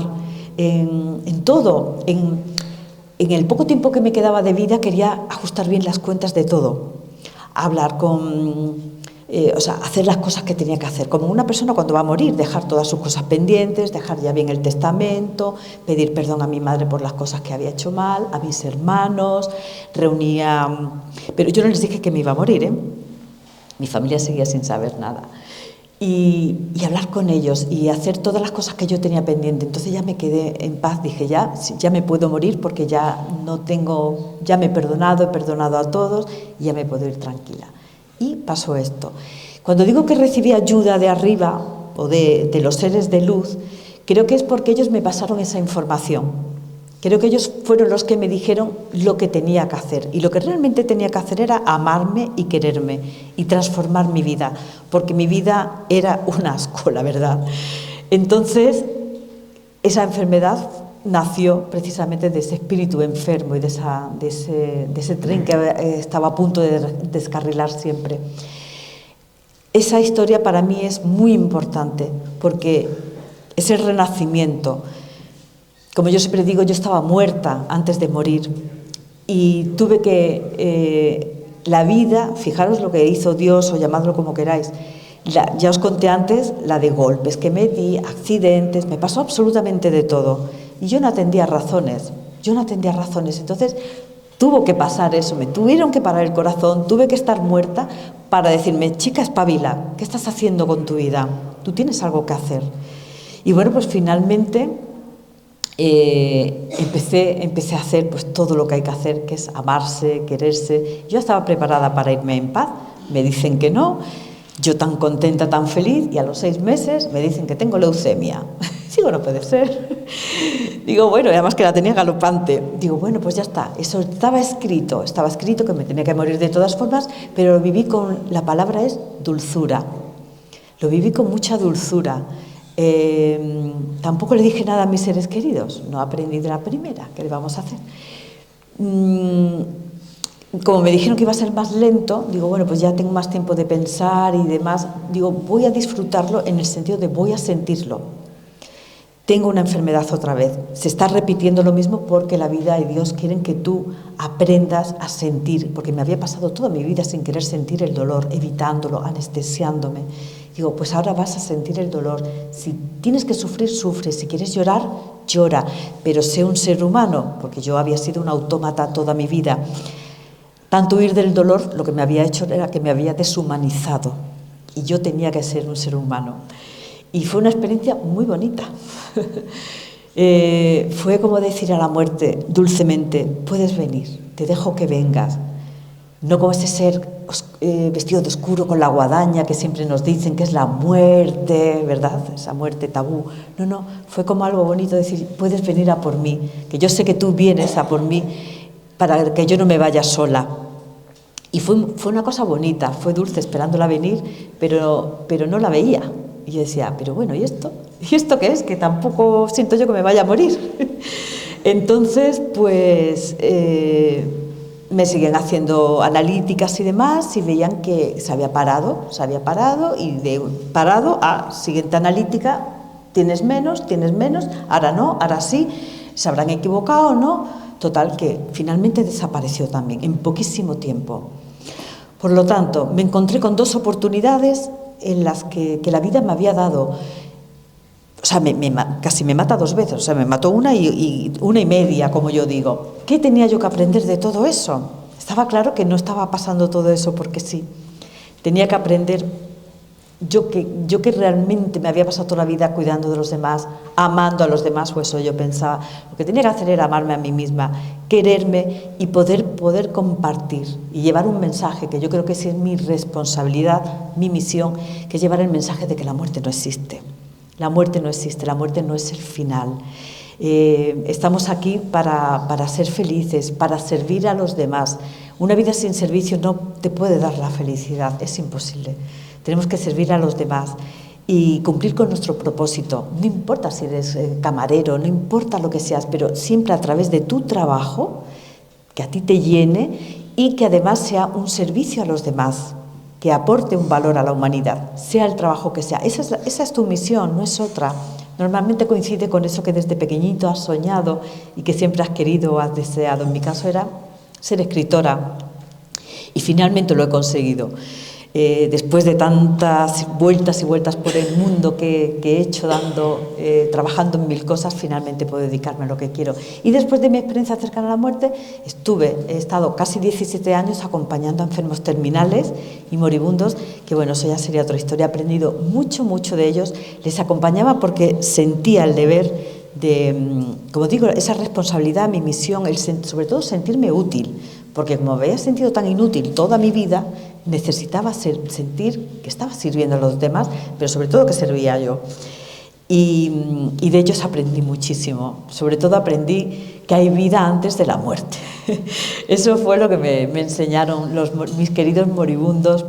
en todo. En el poco tiempo que me quedaba de vida quería ajustar bien las cuentas de todo, hablar con... hacer las cosas que tenía que hacer, como una persona cuando va a morir, dejar todas sus cosas pendientes, dejar ya bien el testamento, pedir perdón a mi madre por las cosas que había hecho mal, a mis hermanos, reunía... Pero yo no les dije que me iba a morir, mi familia seguía sin saber nada. Y hablar con ellos y hacer todas las cosas que yo tenía pendiente. Entonces ya me quedé en paz, dije ya me puedo morir porque ya me he perdonado a todos y ya me puedo ir tranquila. Y pasó esto. Cuando digo que recibí ayuda de arriba o de los seres de luz, creo que es porque ellos me pasaron esa información. Creo que ellos fueron los que me dijeron lo que tenía que hacer. Y lo que realmente tenía que hacer era amarme y quererme y transformar mi vida, porque mi vida era un asco, la verdad. Entonces, esa enfermedad nació precisamente de ese espíritu enfermo y de ese tren que estaba a punto de descarrilar siempre. Esa historia para mí es muy importante porque es el renacimiento. Como yo siempre digo, yo estaba muerta antes de morir y tuve que... la vida, fijaros lo que hizo Dios o llamadlo como queráis, ya os conté antes la de golpes que me di, accidentes, me pasó absolutamente de todo. Y yo no atendía razones, entonces tuvo que pasar eso, me tuvieron que parar el corazón, tuve que estar muerta para decirme, chica, espabila, ¿qué estás haciendo con tu vida? Tú tienes algo que hacer. Y bueno, pues finalmente empecé a hacer pues todo lo que hay que hacer, que es amarse, quererse. Yo estaba preparada para irme en paz, me dicen que no, yo tan contenta, tan feliz, y a los 6 meses me dicen que tengo leucemia. Digo, no puede ser. Digo, bueno, y además que la tenía galopante. Digo, bueno, pues ya está. Eso estaba escrito que me tenía que morir de todas formas, pero lo viví con, la palabra es dulzura. Lo viví con mucha dulzura. Tampoco le dije nada a mis seres queridos. No aprendí de la primera. ¿Qué le vamos a hacer? Como me dijeron que iba a ser más lento, digo, bueno, pues ya tengo más tiempo de pensar y demás. Digo, voy a disfrutarlo en el sentido de voy a sentirlo. Tengo una enfermedad otra vez. Se está repitiendo lo mismo porque la vida y Dios quieren que tú aprendas a sentir, porque me había pasado toda mi vida sin querer sentir el dolor, evitándolo, anestesiándome. Digo, pues ahora vas a sentir el dolor. Si tienes que sufrir, sufre. Si quieres llorar, llora. Pero sé un ser humano, porque yo había sido un autómata toda mi vida. Tanto huir del dolor, lo que me había hecho era que me había deshumanizado. Y yo tenía que ser un ser humano. Y fue una experiencia muy bonita. Fue como decir a la muerte dulcemente, puedes venir, te dejo que vengas. no como ese ser vestido de oscuro con la guadaña que siempre nos dicen que es la muerte, ¿verdad? Esa muerte tabú. No, fue como algo bonito decir, puedes venir a por mí, que yo sé que tú vienes a por mí para que yo no me vaya sola. Y fue una cosa bonita, fue dulce esperándola venir, pero no la veía. Y yo decía, pero bueno, ¿y esto? ¿Y esto qué es? Que tampoco siento yo que me vaya a morir. Entonces, pues me siguen haciendo analíticas y demás y veían que se había parado y de parado a siguiente analítica, tienes menos, ahora no, ahora sí, se habrán equivocado o no. Total, que finalmente desapareció también en poquísimo tiempo. Por lo tanto, me encontré con dos oportunidades en las que la vida me había dado. O sea, casi me mata dos veces, o sea, me mató una y media, como yo digo. ¿Qué tenía yo que aprender de todo eso? Estaba claro que no estaba pasando todo eso porque sí. Tenía que aprender yo que realmente me había pasado toda la vida cuidando de los demás, amando a los demás, o eso yo pensaba. Lo que tenía que hacer era amarme a mí misma, quererme y poder compartir y llevar un mensaje que yo creo que sí es mi responsabilidad, mi misión, que es llevar el mensaje de que la muerte no existe. La muerte no existe, la muerte no es el final. Estamos aquí para ser felices, para servir a los demás. Una vida sin servicio no te puede dar la felicidad, es imposible. Tenemos que servir a los demás y cumplir con nuestro propósito. No importa si eres camarero, no importa lo que seas, pero siempre a través de tu trabajo, que a ti te llene y que además sea un servicio a los demás, que aporte un valor a la humanidad, sea el trabajo que sea. Esa es tu misión, no es otra. Normalmente coincide con eso que desde pequeñito has soñado y que siempre has querido o has deseado. En mi caso era ser escritora y finalmente lo he conseguido. Después de tantas vueltas y vueltas por el mundo que he hecho trabajando en mil cosas, finalmente puedo dedicarme a lo que quiero. Y después de mi experiencia cercana a la muerte, he estado casi 17 años acompañando a enfermos terminales y moribundos, que bueno, eso ya sería otra historia. He aprendido mucho de ellos. Les acompañaba porque sentía el deber de, como digo, esa responsabilidad, mi misión, sobre todo sentirme útil, porque como me había sentido tan inútil toda mi vida, necesitaba sentir que estaba sirviendo a los demás, pero sobre todo que servía yo. Y de ellos aprendí muchísimo. Sobre todo aprendí que hay vida antes de la muerte. Eso fue lo que me enseñaron mis queridos moribundos,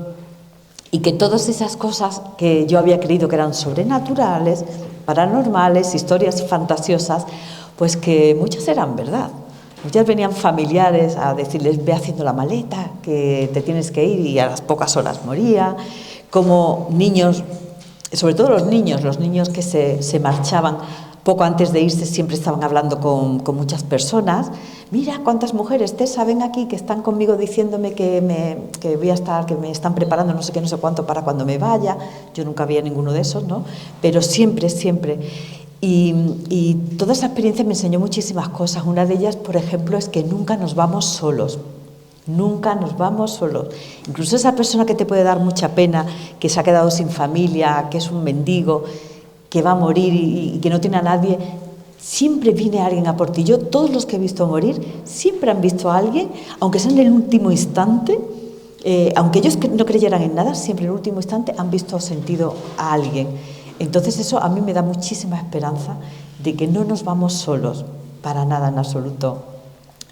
y que todas esas cosas que yo había creído que eran sobrenaturales, paranormales, historias fantasiosas, pues que muchas eran verdad. Muchas venían familiares a decirles, ve haciendo la maleta, que te tienes que ir, y a las pocas horas moría. Como niños, sobre todo los niños que se marchaban, poco antes de irse siempre estaban hablando con muchas personas. Mira cuántas mujeres, Tessa, ven aquí, que están conmigo diciéndome que me están preparando no sé qué, no sé cuánto para cuando me vaya. Yo nunca había ninguno de esos, ¿no? Pero siempre. Y toda esa experiencia me enseñó muchísimas cosas. Una de ellas, por ejemplo, es que nunca nos vamos solos. Nunca nos vamos solos. Incluso esa persona que te puede dar mucha pena, que se ha quedado sin familia, que es un mendigo, que va a morir y que no tiene a nadie, siempre viene alguien a por ti. Yo, todos los que he visto morir, siempre han visto a alguien, aunque sea en el último instante, aunque ellos no creyeran en nada, siempre en el último instante han visto o sentido a alguien. Entonces eso a mí me da muchísima esperanza de que no nos vamos solos, para nada en absoluto.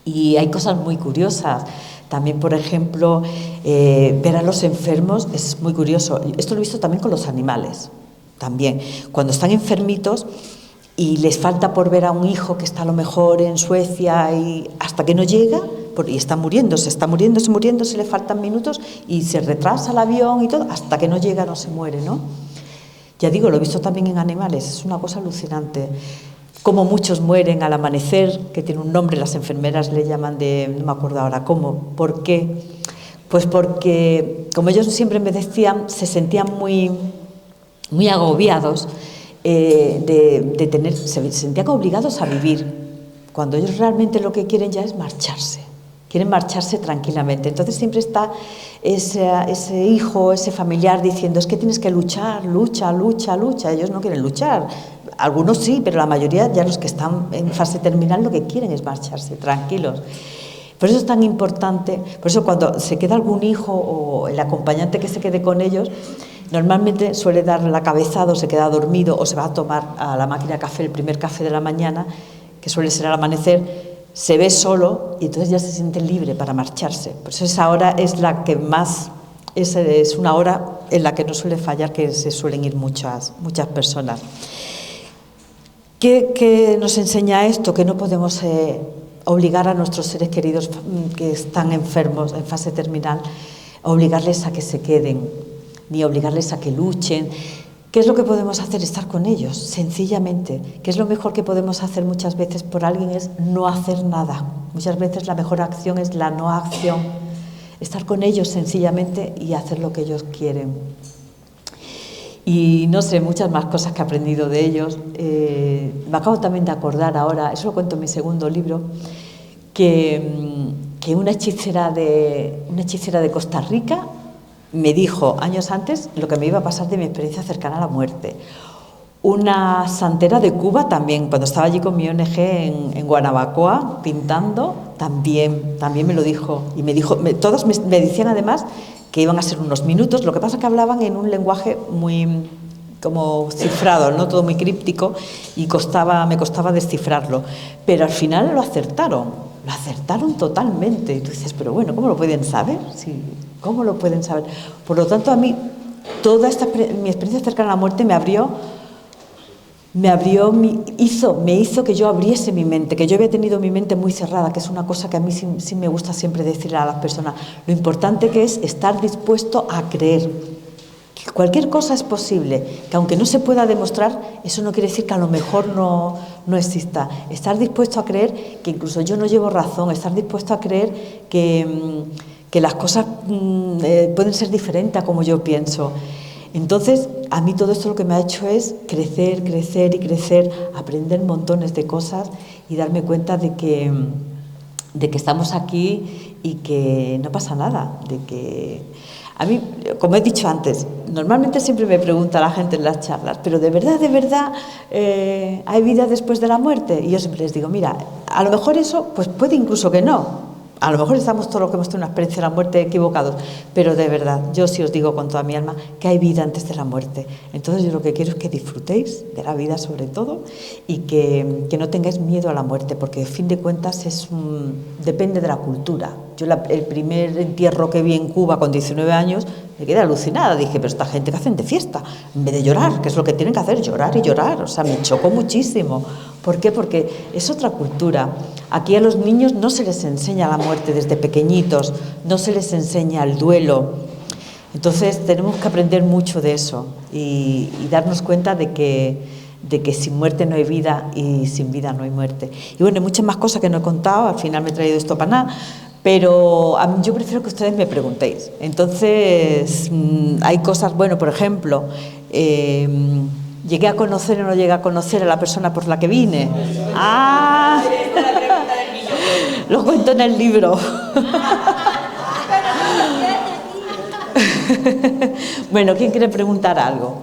Y hay cosas muy curiosas. También, por ejemplo, ver a los enfermos es muy curioso. Esto lo he visto también con los animales. También, cuando están enfermitos y les falta por ver a un hijo que está a lo mejor en Suecia y hasta que no llega, y está muriéndose, le faltan minutos y se retrasa el avión y todo, hasta que no llega no se muere, ¿no? Ya digo, lo he visto también en animales, es una cosa alucinante. Como muchos mueren al amanecer, que tiene un nombre, las enfermeras le llaman no me acuerdo ahora cómo, ¿por qué? Pues porque, como ellos siempre me decían, se sentían muy agobiados se sentían obligados a vivir, cuando ellos realmente lo que quieren ya es marcharse. Quieren marcharse tranquilamente. Entonces siempre está ese hijo, ese familiar diciendo, es que tienes que luchar. Ellos no quieren luchar. Algunos sí, pero la mayoría, ya los que están en fase terminal, lo que quieren es marcharse tranquilos. Por eso es tan importante, por eso cuando se queda algún hijo o el acompañante que se quede con ellos, normalmente suele dar la cabezada, o se queda dormido, o se va a tomar a la máquina de café el primer café de la mañana, que suele ser al amanecer, se ve solo y entonces ya se siente libre para marcharse. Por eso esa hora es la que más, es una hora en la que no suele fallar, que se suelen ir muchas personas. ¿Qué nos enseña esto? Que no podemos obligar a nuestros seres queridos que están enfermos en fase terminal, obligarles a que se queden, ni obligarles a que luchen. ¿Qué es lo que podemos hacer? Estar con ellos, sencillamente. ¿Qué es lo mejor que podemos hacer muchas veces por alguien? Es no hacer nada. Muchas veces la mejor acción es la no acción. Estar con ellos sencillamente y hacer lo que ellos quieren. Y no sé, muchas más cosas que he aprendido de ellos. Me acabo también de acordar ahora, eso lo cuento en mi segundo libro, que una hechicera de Costa Rica me dijo años antes lo que me iba a pasar de mi experiencia cercana a la muerte. Una santera de Cuba también, cuando estaba allí con mi ONG en Guanabacoa pintando, también me lo dijo. Y me dijo, todos me decían además que iban a ser unos minutos, lo que pasa que hablaban en un lenguaje muy como cifrado, ¿no? Todo muy críptico, y me costaba descifrarlo. Pero al final lo acertaron totalmente. Y tú dices, pero bueno, ¿cómo lo pueden saber? Sí, ¿cómo lo pueden saber? Por lo tanto, a mí, toda mi experiencia cercana a la muerte me hizo que yo abriese mi mente, que yo había tenido mi mente muy cerrada, que es una cosa que a mí sí me gusta siempre decirle a las personas, lo importante que es estar dispuesto a creer, que cualquier cosa es posible, que aunque no se pueda demostrar, eso no quiere decir que a lo mejor no exista. Estar dispuesto a creer que incluso yo no llevo razón, estar dispuesto a creer que las cosas pueden ser diferentes a como yo pienso. Entonces, a mí todo esto lo que me ha hecho es crecer, aprender montones de cosas y darme cuenta de que estamos aquí y que no pasa nada, de que... A mí, como he dicho antes, normalmente siempre me pregunta la gente en las charlas, pero ¿de verdad hay vida después de la muerte? Y yo siempre les digo, mira, a lo mejor eso pues puede incluso que no. A lo mejor estamos todos los que hemos tenido una experiencia de la muerte equivocados, pero de verdad, yo sí os digo con toda mi alma que hay vida antes de la muerte. Entonces yo lo que quiero es que disfrutéis de la vida sobre todo y que no tengáis miedo a la muerte, porque a fin de cuentas depende de la cultura. Yo el primer entierro que vi en Cuba con 19 años me quedé alucinada. Dije, pero esta gente que hacen de fiesta, en vez de llorar, que es lo que tienen que hacer, llorar y llorar. O sea, me chocó muchísimo. ¿Por qué? Porque es otra cultura. Aquí a los niños no se les enseña la muerte desde pequeñitos, no se les enseña el duelo. Entonces tenemos que aprender mucho de eso y darnos cuenta de que sin muerte no hay vida y sin vida no hay muerte. Y bueno, hay muchas más cosas que no he contado, al final me he traído esto para nada, pero yo prefiero que ustedes me preguntéis. Entonces, hay cosas, bueno, por ejemplo, ¿llegué a conocer o no llegué a conocer a la persona por la que vine? ¡Ah! Lo cuento en el libro. Bueno, ¿quién quiere preguntar algo?